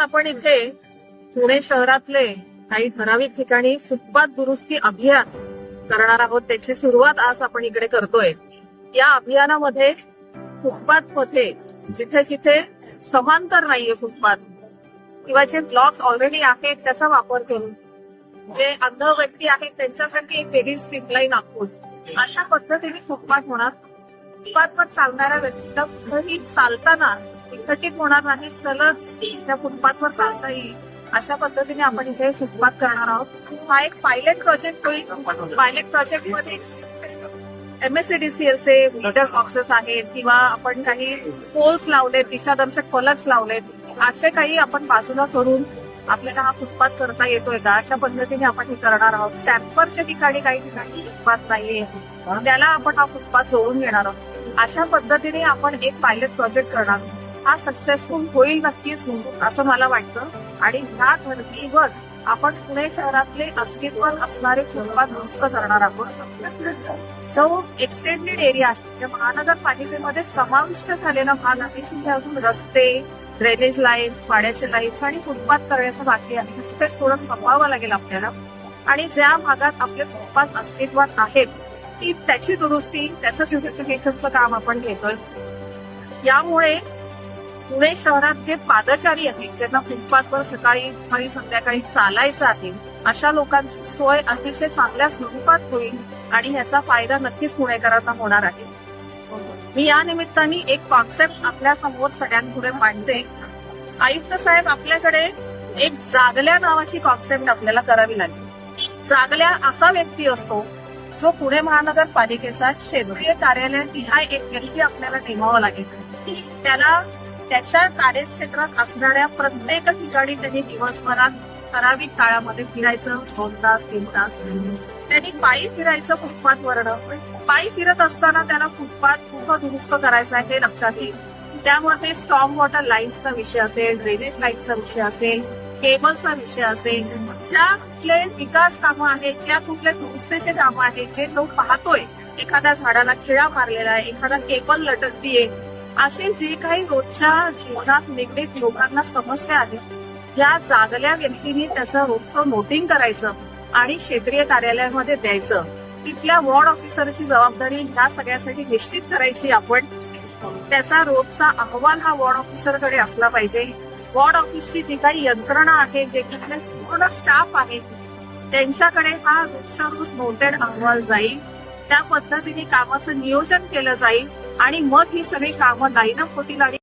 आपण इथे पुणे शहरातले काही ठराविक ठिकाणी फुटपाथ दुरुस्ती अभियान करणार आहोत. त्याची सुरुवात आज आपण इकडे करतोय. या अभियानामध्ये फुटपाथ मध्ये जिथे जिथे समांतर नाहीये फुटपाथ किंवा जे ब्लॉक्स ऑलरेडी आहेत त्याचा वापर करून, जे अंध व्यक्ती आहेत त्यांच्यासाठी एक वेगळी स्ट्रीपलाईन आखून अशा पद्धतीने फुटपाथ होणार. फुटपाथवर चालणाऱ्या व्यक्तीला कुठेही चालताना विघटित होणार नाही, सलग त्या फुटपाथवर चालता येईल अशा पद्धतीने आपण इथे फुटपाथ करणार आहोत. हा एक पायलट प्रोजेक्ट होईल. पायलट प्रोजेक्ट मध्ये MSCDCLचे मीटर बॉक्सेस आहेत किंवा आपण काही पोल्स लावलेत, दिशादर्शक फलक लावलेत, असे काही आपण बाजूला करून आपल्याला हा फुटपाथ करता येतोय का अशा पद्धतीने आपण हे करणार आहोत. शॅम्परच्या ठिकाणी काही ठिकाणी फुटपाथ नाहीये, त्याला आपण हा फुटपाथ जोडून घेणार आहोत. अशा पद्धतीने आपण एक पायलट प्रोजेक्ट करणार. हा सक्सेसफुल होईल नक्कीच असं मला वाटतं. आणि ह्या धर्तीवर आपण पुणे शहरातले अस्तित्व असणारे फुटपाथ दुरुस्त करणार आहोत. जो एक्सटेंडेड एरिया आहे त्या महानगरपालिकेमध्ये समाविष्ट झालेला भाग आहे, तिथे अजून रस्ते, ड्रेनेज लाईन्स, पाण्याचे लाईन्स आणि फुटपाथ करण्याचं बाकी आहे. तिथे थोडं थांबावं लागेल आपल्याला. आणि ज्या भागात आपले फुटपाथ अस्तित्वात आहेत ती त्याची दुरुस्ती, त्याचं ब्युटिफिकेशनचं काम आपण घेतोय. यामुळे पुणे शहरात जे पादचारी आहेत, ज्यांना फुटपाथवर सकाळी आणि संध्याकाळी चालायचं आहे, अशा लोकांची सोय अतिशय चांगल्या स्वरूपात होईल आणि ह्याचा फायदा नक्कीच पुणेकरांना होणार आहे. मी या निमित्ताने एक कॉन्सेप्ट आपल्या समोर सगळ्यांपुढे मांडते. आयुक्त साहेब, आपल्याकडे एक जागल्या नावाची कॉन्सेप्ट आपल्याला करावी लागेल. जागल्या असा व्यक्ती असतो जो पुणे महानगरपालिकेचा क्षेत्रीय कार्यालय निहाय एक व्यक्ती आपल्याला नेमावा लागेल. त्याला त्याच्या कार्यक्षेत्रात असणाऱ्या प्रत्येक ठिकाणी त्यांनी दिवसभरात ठराविक काळामध्ये फिरायचं, 2 तास 3 तास. त्यांनी पायी फिरायचं फुटपाथवरनं. पायी फिरत असताना त्याला फुटपाथ कुठं दुरुस्त करायचा आहे हे लक्षात येईल. त्यामध्ये स्टॉर्म वॉटर लाईन्सचा विषय असेल, ड्रेनेज लाईनचा विषय असेल, केबलचा विषय असेल, ज्या कुठले विकास कामं आहेत, ज्या कुठले दुरुस्तीचे कामं आहेत, जे तो पाहतोय, एखाद्या झाडाला खिळा मारलेला आहे, एखादा केबल लटकतीये, असे जे काही रोजच्या जीवनात निगडीत लोकांना समस्या आहेत, या जागल्या व्यक्तींनी त्याचं रोजचं नोटिंग करायचं आणि क्षेत्रीय कार्यालयामध्ये द्यायचं. तिथल्या वॉर्ड ऑफिसरची जबाबदारी ह्या सगळ्यासाठी निश्चित करायची आपण. त्याचा रोजचा अहवाल हा वॉर्ड ऑफिसरकडे असला पाहिजे. वॉर्ड ऑफिसची जी काही यंत्रणा आहे, जे काही पूर्ण स्टाफ आहे, त्यांच्याकडे हा रोजच्या रोज नोटेड अहवाल जाईल. त्या पद्धतीने कामाचं नियोजन केलं जाईल आणि मग ही सगळी कामं लाईनअप होतील आणि